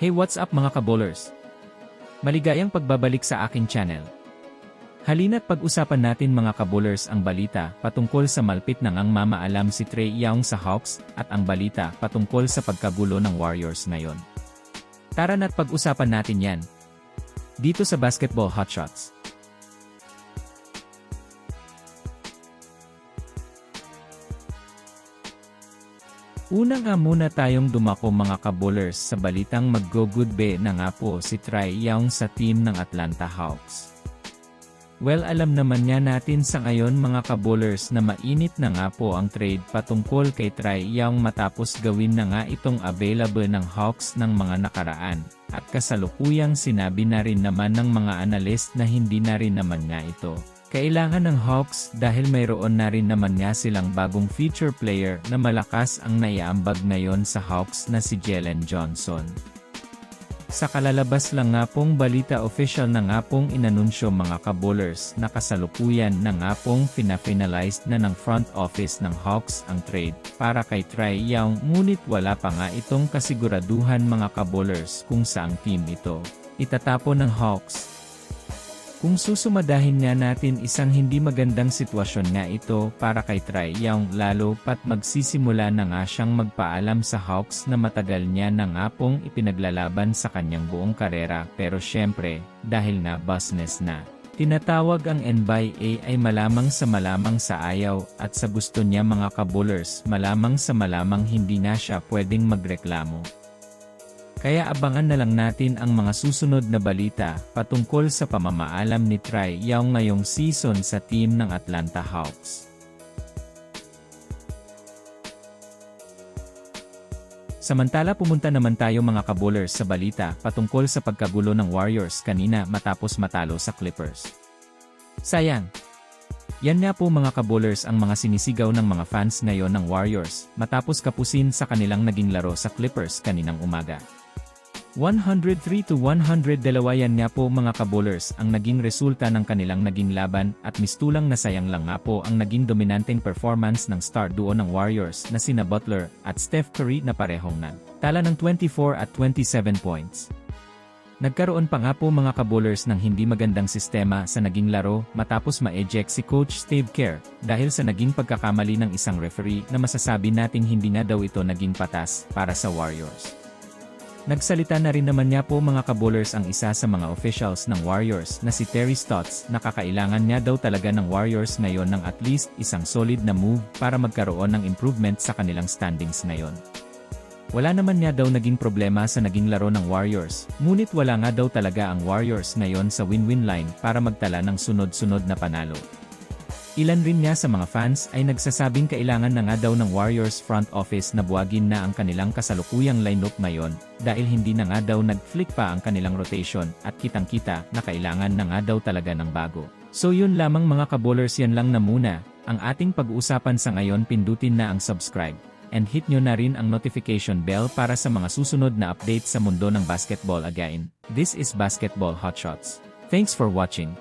Hey, what's up mga kabowlers? Maligayang pagbabalik sa aking channel. Halina't pag-usapan natin mga kabowlers ang balita patungkol sa malpit nang ang mamaalam si Trae Young sa Hawks at ang balita patungkol sa pagkagulo ng Warriors ngayon. Tara na't pag-usapan natin yan. Dito sa Basketball Hotshots. Una nga muna tayong dumako mga kabowlers sa balitang mag-go-goodbye na nga po si Trae Young sa team ng Atlanta Hawks. Well, alam naman nga natin sa ngayon mga kabowlers na mainit na nga po ang trade patungkol kay Trae Young matapos gawin na nga itong available ng Hawks ng mga nakaraan. At kasalukuyang sinabi na rin naman ng mga analyst na hindi na rin naman nga ito kailangan ng Hawks dahil mayroon na rin naman nga silang bagong feature player na malakas ang naiambag ngayon sa Hawks na si Jalen Johnson. Sa kalalabas lang nga pong balita, official na nga pong inanunsyo mga kabowlers na kasalukuyan na nga pong fina-finalized na ng front office ng Hawks ang trade para kay Trae Young, ngunit wala pa nga itong kasiguraduhan mga kabowlers kung saang team ito itatapon ng Hawks. Kung susumadahin nga natin, isang hindi magandang sitwasyon nga ito para kay Trae Young, lalo pat magsisimula na nga siyang magpaalam sa Hawks na matagal niya na nga pong ipinaglalaban sa kanyang buong karera, pero syempre, dahil nga business na tinatawag ang NBA ay malamang sa ayaw at sa gusto niya mga kabowlers, malamang hindi na siya pwedeng magreklamo. Kaya abangan na lang natin ang mga susunod na balita patungkol sa pamamaalam ni Trae Young ngayong season sa team ng Atlanta Hawks. Samantala, pumunta naman tayo mga kabowlers sa balita patungkol sa pagkagulo ng Warriors kanina matapos matalo sa Clippers. Sayang! Yan nga po mga kabowlers ang mga sinisigaw ng mga fans ngayon ng Warriors matapos kapusin sa kanilang naging laro sa Clippers kaninang umaga. 103-102 yan nga po mga kabowlers ang naging resulta ng kanilang naging laban at mistulang na sayang lang nga po ang naging dominanteng performance ng star duo ng Warriors na sina Butler at Steph Curry na parehong tala ng 24 at 27 points. Nagkaroon pa nga po mga kabowlers ng hindi magandang sistema sa naging laro matapos ma-eject si Coach Steve Kerr dahil sa naging pagkakamali ng isang referee na masasabi nating hindi na daw ito naging patas para sa Warriors. Nagsalita na rin naman niya po mga kabowlers ang isa sa mga officials ng Warriors na si Terry Stotts na kakailangan niya daw talaga ng Warriors ngayon ng at least isang solid na move para magkaroon ng improvement sa kanilang standings ngayon. Wala naman niya daw naging problema sa naging laro ng Warriors, ngunit wala nga daw talaga ang Warriors ngayon sa win-win line para magtala ng sunod-sunod na panalo. Ilan rin nga sa mga fans ay nagsasabing kailangan na nga daw ng Warriors front office na buwagin na ang kanilang kasalukuyang lineup ngayon dahil hindi na nga daw nag-flick pa ang kanilang rotation at kitang-kita na kailangan na nga daw talaga ng bago. So yun lamang mga kabowlers, yan lang na muna ang ating pag-uusapan sa ngayon. Pindutin na ang subscribe and hit nyo na rin ang notification bell para sa mga susunod na updates sa mundo ng basketball again. This is Basketball Hotshots. Thanks for watching.